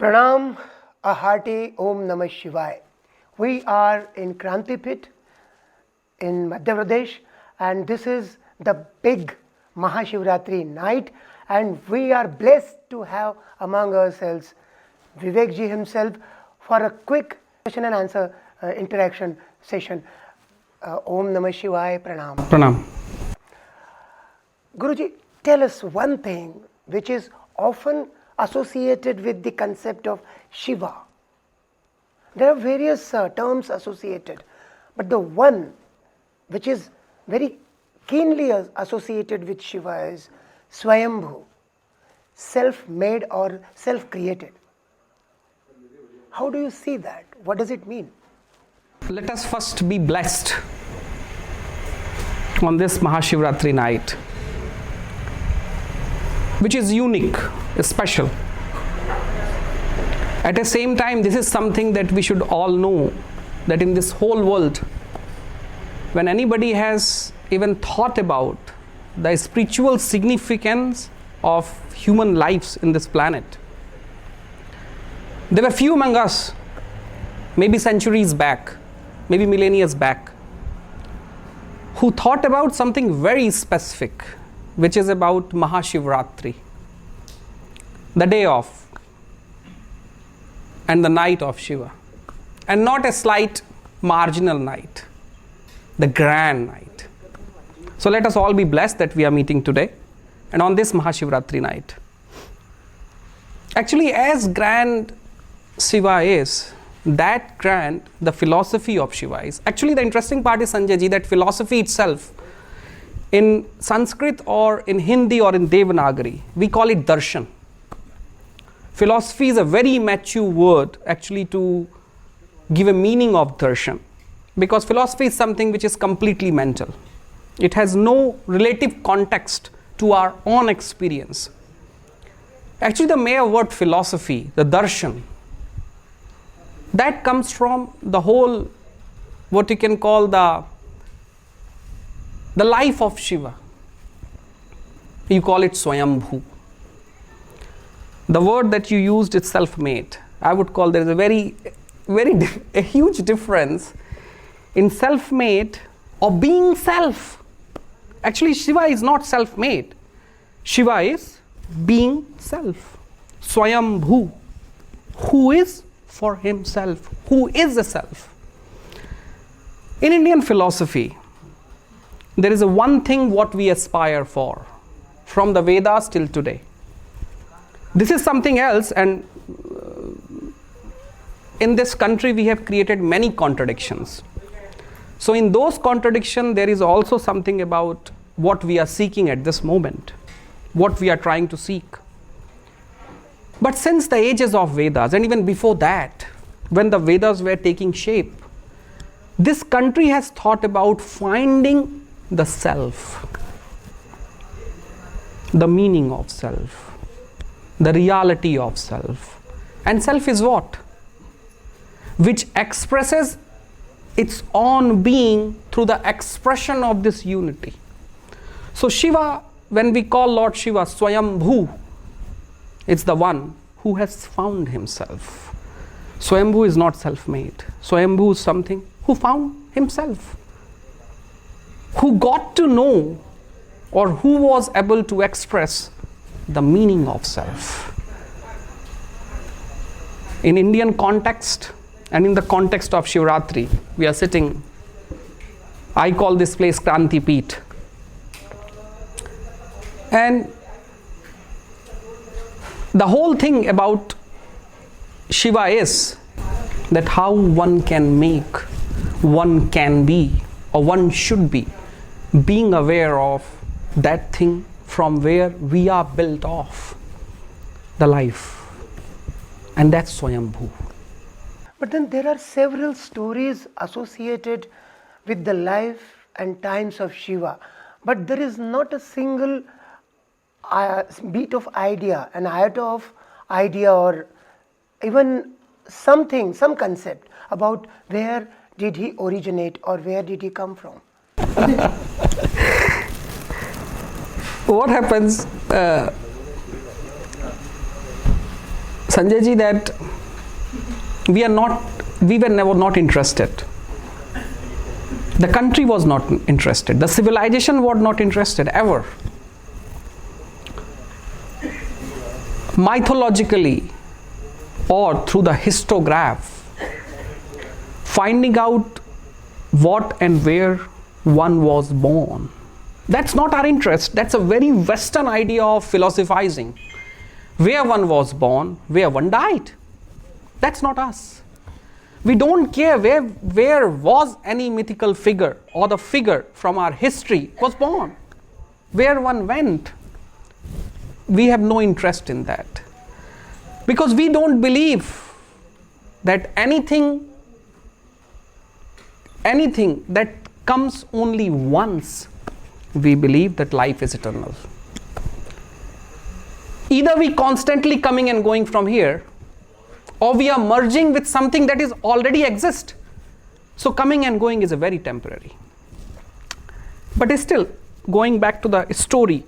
Pranam, a hearty Om Namah Shivaya. We are in Krantipit in Madhya Pradesh, and this is the big Maha Shivaratri night, and we are blessed to have among ourselves Vivek ji himself for a quick question and answer interaction session. Om Namah Shivaya, Pranam. Pranam. Guruji, tell us one thing which is often associated with the concept of Shiva. There are various terms associated, but the one which is very keenly associated with Shiva is Swayambhu, self-made or self-created. How do you see that? What does it mean? Let us first be blessed on this Maha Shivaratri night, which is unique, special. At the same time, this is something that we should all know, that in this whole world, when anybody has even thought about the spiritual significance of human lives in this planet, there were few among us, maybe centuries back, maybe millennia back, who thought about something very specific, which is about Maha Shivaratri, the day of and the night of Shiva, and not a slight marginal night, the grand night. So let us all be blessed that we are meeting today and on this Maha Shivaratri night. Actually, as grand Shiva is, that grand the philosophy of Shiva is. Actually, the interesting part is, Sanjay ji, that philosophy itself, in Sanskrit or in Hindi or in Devanagari, we call it darshan. Philosophy is a very mature word actually to give a meaning of darshan, because philosophy is something which is completely mental. It has no relative context to our own experience. Actually, the mere word philosophy, the darshan, that comes from the whole, what you can call the life of Shiva. You call it Swayambhu. The word that you used is self-made. I would call there is a huge difference in self-made or being self. Actually, Shiva is not self-made. Shiva is being self. Swayambhu, who is for himself, who is the self. In Indian philosophy, there is a one thing what we aspire for, from the Vedas till today. This is something else, and in this country we have created many contradictions. So in those contradictions, there is also something about what we are seeking at this moment, what we are trying to seek. But since the ages of Vedas, and even before that, when the Vedas were taking shape, this country has thought about finding the self, the meaning of self, the reality of self. And self is what? Which expresses its own being through the expression of this unity. So Shiva, when we call Lord Shiva Swayambhu, it's the one who has found himself. Swayambhu is not self-made. Swayambhu is something who found himself, who got to know, or who was able to express the meaning of self. In Indian context and in the context of Shivaratri, we are sitting, I call this place Krantipit. And the whole thing about Shiva is that how one can make, one can be, or one should be, being aware of that thing from where we are built off, the life. And that's Swayambhu. But then there are several stories associated with the life and times of Shiva, but there is not a single bit of idea, an iota of idea, or even something, some concept about where did he originate or where did he come from. What happens, Sanjay ji, that we were never not interested. The country was not interested. The civilization was not interested ever. Mythologically or through the histograph, finding out what and where one was born. That's not our interest. That's a very Western idea of philosophizing. Where one was born, where one died. That's not us. We don't care where was any mythical figure or the figure from our history was born. Where one went, we have no interest in that. Because we don't believe that anything that comes only once, we believe that life is eternal. Either we constantly coming and going from here, or we are merging with something that is already exist. So coming and going is a very temporary. But still, going back to the story,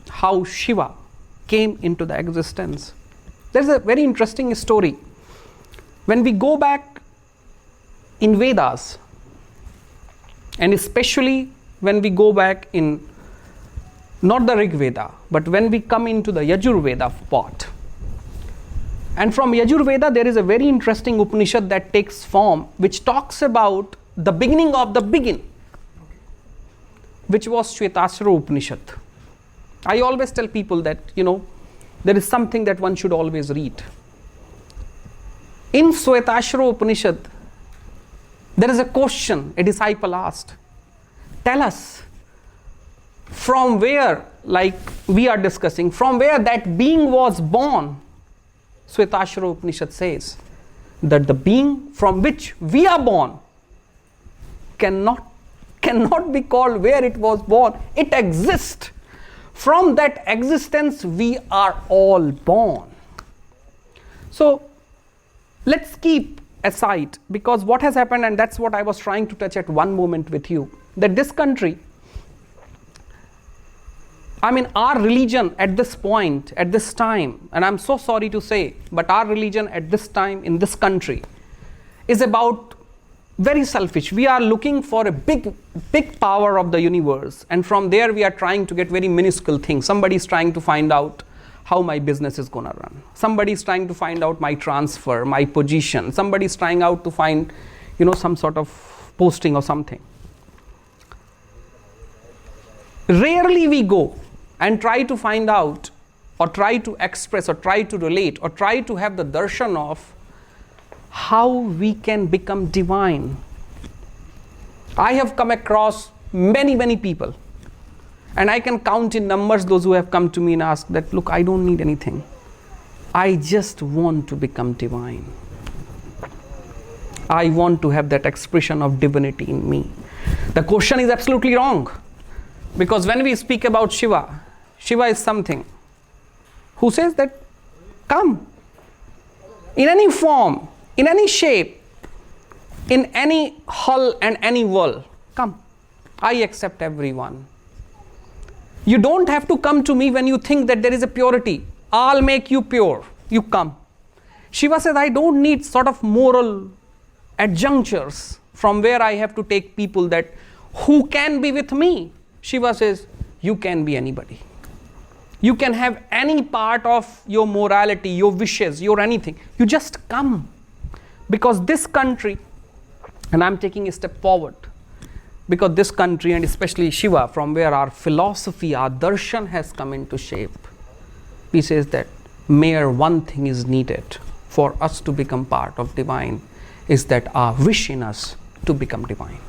how Shiva came into the existence. There's a very interesting story. When we go back in Vedas, and especially when we go back in, not the Rig Veda, but when we come into the Yajur Veda part. And from Yajur Veda, there is a very interesting Upanishad that takes form, which talks about the beginning of the begin, which was Shvetashvara Upanishad. I always tell people that, there is something that one should always read. In Shvetashvara Upanishad, there is a question a disciple asked. Tell us, from where, like we are discussing, from where that being was born. Shvetashvara Upanishad says that the being from which we are born cannot be called where it was born. It exists. From that existence, we are all born. So let's keep aside, because what has happened, and that's what I was trying to touch at one moment with you, that this country, our religion at this point, at this time, and I'm so sorry to say, but our religion at this time in this country is about very selfish. We are looking for a big power of the universe, and from there we are trying to get very minuscule things. Somebody is trying to find out how my business is gonna run. Somebody is trying to find out my transfer, my position. Somebody is trying out to find, some sort of posting or something. Rarely we go and try to find out, or try to express, or try to relate, or try to have the darshan of how we can become divine. I have come across many people, and I can count in numbers those who have come to me and asked that, look, I don't need anything. I just want to become divine. I want to have that expression of divinity in me. The question is absolutely wrong. Because when we speak about Shiva, Shiva is something who says that, come, in any form, in any shape, in any hull and any world, come. I accept everyone. You don't have to come to me when you think that there is a purity. I'll make you pure. You come. Shiva says, I don't need sort of moral adjunctures from where I have to take people that who can be with me. Shiva says, you can be anybody. You can have any part of your morality, your wishes, your anything. You just come. Because this country, and I'm taking a step forward, because this country, and especially Shiva, from where our philosophy, our darshan has come into shape, he says that mere one thing is needed for us to become part of divine, is that our wish in us to become divine.